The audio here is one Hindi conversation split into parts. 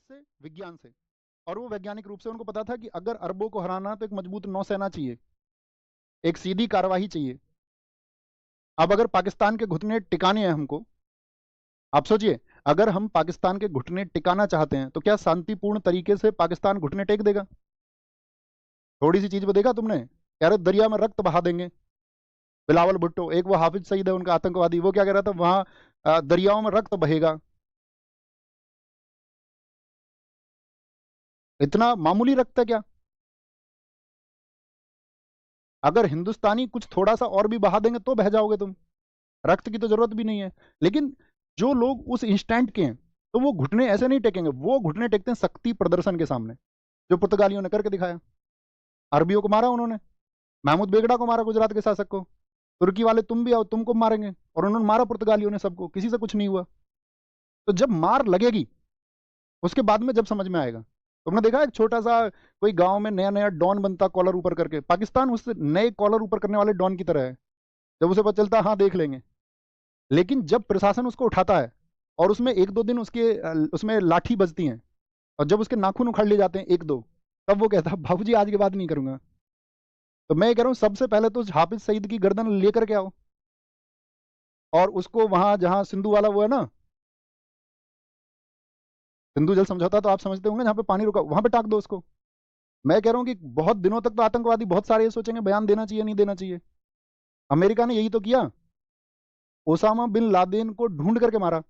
से, विज्ञान से। और वो वैज्ञानिक रूप से उनको पता था कि अगर अरबों को हराना तो एक मजबूत नौसेना चाहिए, एक सीधी कार्यवाही चाहिए। अब अगर पाकिस्तान के घुटने टिकाने हैं हमको, आप सोचिए, अगर हम पाकिस्तान के घुटने टिकाना चाहते हैं तो क्या शांतिपूर्ण तरीके से पाकिस्तान घुटने टेक देगा? थोड़ी सी चीज को देखा तुमने, कह रहे दरिया में रक्त बहा देंगे। बिलावल भुट्टो, एक वो हाफिज सईद है उनका आतंकवादी, वो क्या कह रहा था, वहां दरियाओं में रक्त बहेगा। इतना मामूली रक्त है क्या? अगर हिंदुस्तानी कुछ थोड़ा सा और भी बहा देंगे तो बह जाओगे तुम, रक्त की तो जरूरत भी नहीं है। लेकिन जो लोग उस इंस्टेंट के हैं, तो वो घुटने ऐसे नहीं टेकेंगे, वो घुटने टेकते हैं शक्ति प्रदर्शन के सामने, जो पुर्तगालियों ने करके दिखाया। अरबियों को मारा उन्होंने, महमूद बेगड़ा को मारा, गुजरात के शासक को। तुर्की वाले तुम भी आओ, तुमको मारेंगे, और उन्होंने मारा पुर्तगालियों ने सबको, किसी से कुछ नहीं हुआ। तो जब मार लगेगी, उसके बाद में जब समझ में आएगा। तुमने देखा एक छोटा सा कोई गांव में नया नया डॉन बनता कॉलर ऊपर करके, पाकिस्तान उससे नए कॉलर ऊपर करने वाले डॉन की तरह है। जब उसे पता चलता है, हाँ देख लेंगे। लेकिन जब प्रशासन उसको उठाता है और उसमें एक दो दिन उसमें लाठी बजती हैं, और जब उसके नाखून उखाड़ लिए जाते हैं एक दो, तब वो कहता है बाबूजी आज के बाद नहीं करूंगा। तो मैं ये कह रहा हूँ, सबसे पहले तो हाफिज सईद की गर्दन लेकर के आओ, और उसको वहां जहां सिंधु वाला वो है ना, सिंधु जल समझौता तो आप समझते होंगे, जहाँ पे पानी रुका, वहां पे टाक दो उसको। मैं कह रहा हूँ कि बहुत दिनों तक तो आतंकवादी बहुत सारे ये सोचेंगे बयान देना चाहिए नहीं देना चाहिए। अमेरिका ने यही तो किया, ओसामा बिन लादेन को ढूंढ करके मारा।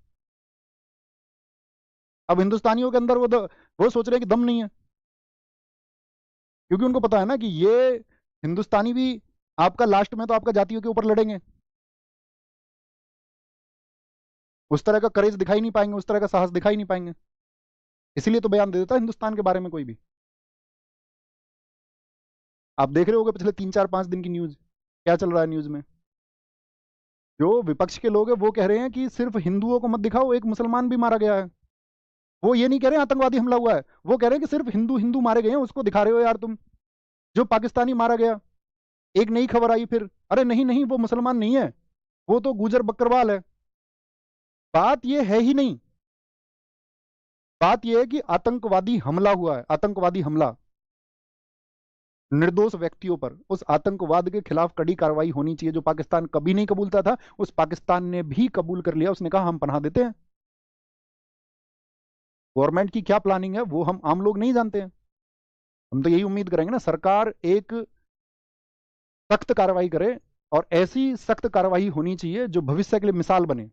अब हिंदुस्तानियों के अंदर वो सोच रहे हैं कि दम नहीं है, क्योंकि उनको पता है ना कि ये हिंदुस्तानी भी आपका लास्ट में तो आपका जातियों के ऊपर लड़ेंगे। उस तरह का करेज दिखाई नहीं पाएंगे, उस तरह का साहस दिखाई नहीं पाएंगे। इसीलिए तो बयान दे देता है हिंदुस्तान के बारे में कोई भी। आप देख रहे होगे पिछले 3 4 5 दिन की न्यूज, क्या चल रहा है न्यूज में। जो विपक्ष के लोग हैं वो कह रहे हैं कि सिर्फ हिंदुओं को मत दिखाओ, एक मुसलमान भी मारा गया है। वो ये नहीं कह रहे आतंकवादी हमला हुआ है, वो कह रहे हैं कि सिर्फ हिंदू हिंदू मारे गए हैं, उसको दिखा रहे हो यार तुम। जो पाकिस्तानी मारा गया, एक नई खबर आई फिर, अरे नहीं नहीं वो मुसलमान नहीं है, वो तो गुजर बकरवाल है। बात ये है ही नहीं। बात यह है कि आतंकवादी हमला हुआ है, आतंकवादी हमला निर्दोष व्यक्तियों पर। उस आतंकवाद के खिलाफ कड़ी कार्रवाई होनी चाहिए, जो पाकिस्तान कभी नहीं कबूलता था, उस पाकिस्तान ने भी कबूल कर लिया। उसने कहा हम पनाह देते हैं। गवर्नमेंट की क्या प्लानिंग है वो हम आम लोग नहीं जानते हैं। हम तो यही उम्मीद करेंगे ना, सरकार एक सख्त कार्रवाई करे, और ऐसी सख्त कार्रवाई होनी चाहिए जो भविष्य के लिए मिसाल बने।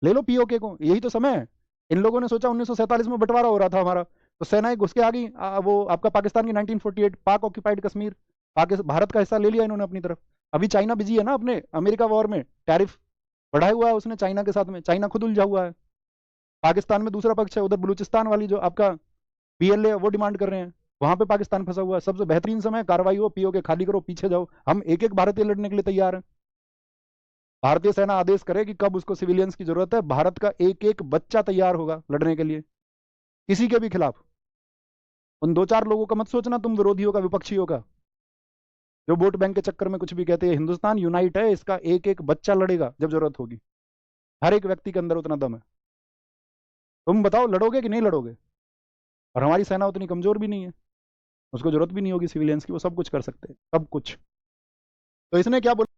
ले लो पीओके को, यही तो समय है। इन लोगों ने सोचा 1947 में बंटवारा हो रहा था हमारा, तो सेनाएं घुस के आ गई, वो आपका पाकिस्तान की 1948 पाक ऑक्यूपाइड कश्मीर, भारत का हिस्सा ले लिया इन्होंने अपनी तरफ। अभी चाइना बिजी है ना अपने अमेरिका वॉर में, टैरिफ बढ़ाया हुआ है उसने चाइना के साथ में, चाइना खुद उलझा हुआ है। पाकिस्तान में दूसरा पक्ष है, उधर बलूचिस्तान वाली जो आपका पीएलए वो डिमांड कर रहे हैं, वहां पे पाकिस्तान फंसा हुआ है। सबसे बेहतरीन समय कार्रवाई हो, पीओके खाली करो, पीछे जाओ। हम एक एक भारतीय लड़ने के लिए तैयार हैं। भारतीय सेना आदेश करे कि कब उसको सिविलियंस की जरूरत है, भारत का एक एक बच्चा तैयार होगा लड़ने के लिए, किसी के भी खिलाफ। उन दो चार लोगों का मत सोचना तुम, विरोधियों का, विपक्षियों का, जो वोट बैंक के चक्कर में कुछ भी कहते हैं। हिंदुस्तान यूनाइट है, इसका एक एक बच्चा लड़ेगा जब जरूरत होगी। हर एक व्यक्ति के अंदर उतना दम है। तुम बताओ लड़ोगे कि नहीं लड़ोगे? और हमारी सेना उतनी कमजोर भी नहीं है, उसको जरूरत भी नहीं होगी सिविलियंस की, वो सब कुछ कर सकते हैं, सब कुछ। तो इसने क्या बोला,